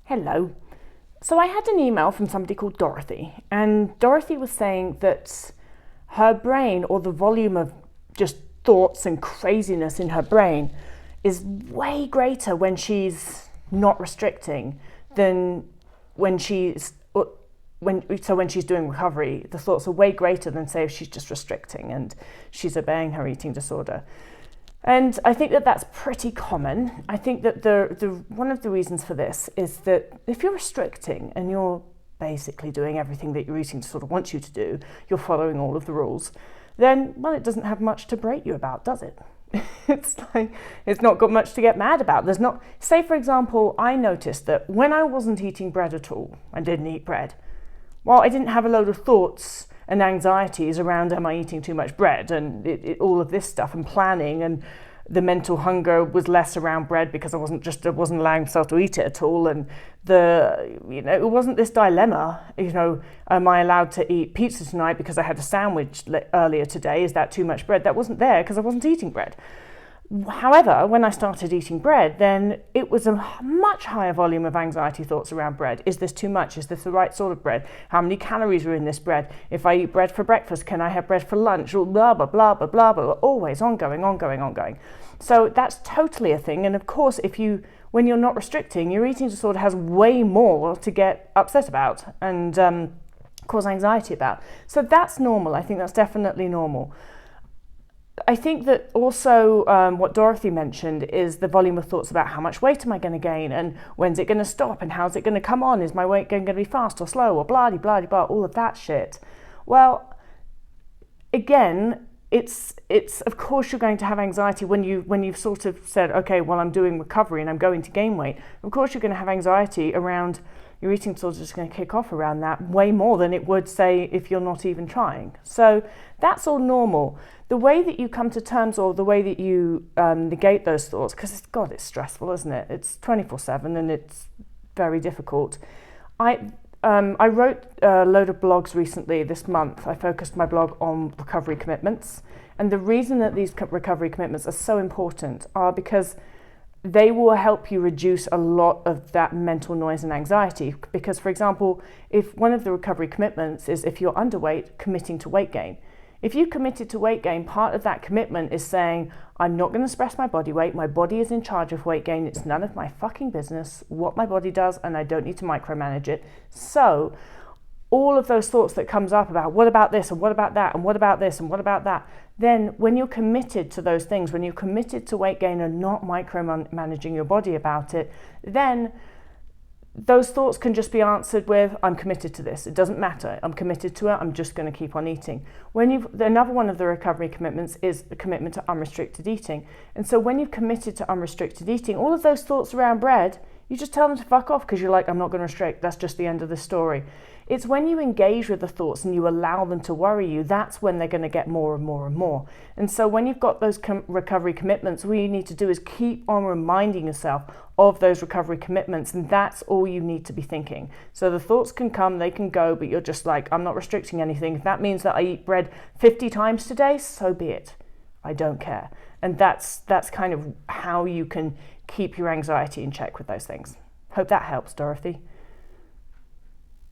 Hello. So I had an email from somebody called Dorothy, and Dorothy was saying that her brain, or the volume of just thoughts and craziness in her brain, is way greater when she's not restricting than when she's doing recovery. The thoughts are way greater than, say, if she's just restricting and she's obeying her eating disorder. And I think that that's pretty common. I think that the one of the reasons for this is that if you're restricting and you're basically doing everything that your eating disorder wants you to do, you're following all of the rules, then, well, it doesn't have much to berate you about, does it? It's not got much to get mad about. There's not, say for example, I noticed that when I wasn't eating bread at all, I didn't eat bread, well, I didn't have a load of thoughts and anxieties around am I eating too much bread and all of this stuff and planning, and the mental hunger was less around bread because I wasn't allowing myself to eat it at all, and it wasn't this dilemma, am I allowed to eat pizza tonight because I had a sandwich earlier today, is that too much bread? That wasn't there because I wasn't eating bread. However, when I started eating bread, then it was a much higher volume of anxiety thoughts around bread. Is this too much? Is this the right sort of bread? How many calories are in this bread? If I eat bread for breakfast, can I have bread for lunch? Blah, blah, blah, blah, blah, blah. Always ongoing. So that's totally a thing. And of course, when you're not restricting, your eating disorder has way more to get upset about and cause anxiety about. So that's normal. I think that's definitely normal. I think that also what Dorothy mentioned is the volume of thoughts about how much weight am I going to gain and when's it going to stop and how's it going to come on? Is my weight going to be fast or slow or blah, all of that shit. Well, again, it's of course you're going to have anxiety when you've sort of said, okay, well, I'm doing recovery and I'm going to gain weight. Of course you're going to have anxiety around your eating disorder is going to kick off around that way more than it would, say, if you're not even trying. So that's all normal. The way that you come to terms, or the way that you negate those thoughts, because it's stressful, isn't it? It's 24/7 and it's very difficult. I wrote a load of blogs recently this month. I focused my blog on recovery commitments. And the reason that these recovery commitments are so important are because they will help you reduce a lot of that mental noise and anxiety. Because, for example, if one of the recovery commitments is if you're underweight, committing to weight gain. If you committed to weight gain, part of that commitment is saying, I'm not going to suppress my body weight. My body is in charge of weight gain. It's none of my fucking business what my body does, and I don't need to micromanage it. So all of those thoughts that comes up about what about this and what about that and what about this and what about that, then when you're committed to those things, when you're committed to weight gain and not micromanaging your body about it, then those thoughts can just be answered with, I'm committed to this. It doesn't matter. I'm committed to it. I'm just going to keep on eating. Another one of the recovery commitments is a commitment to unrestricted eating. And so when you've committed to unrestricted eating, all of those thoughts around bread, you just tell them to fuck off because you're like, I'm not going to restrict. That's just the end of the story. It's when you engage with the thoughts and you allow them to worry you, that's when they're going to get more and more and more. And so when you've got those recovery commitments, what you need to do is keep on reminding yourself of those recovery commitments, and that's all you need to be thinking. So the thoughts can come, they can go, but you're just like, I'm not restricting anything. If that means that I eat bread 50 times today, so be it. I don't care. And that's kind of how you can keep your anxiety in check with those things. Hope that helps, Dorothy.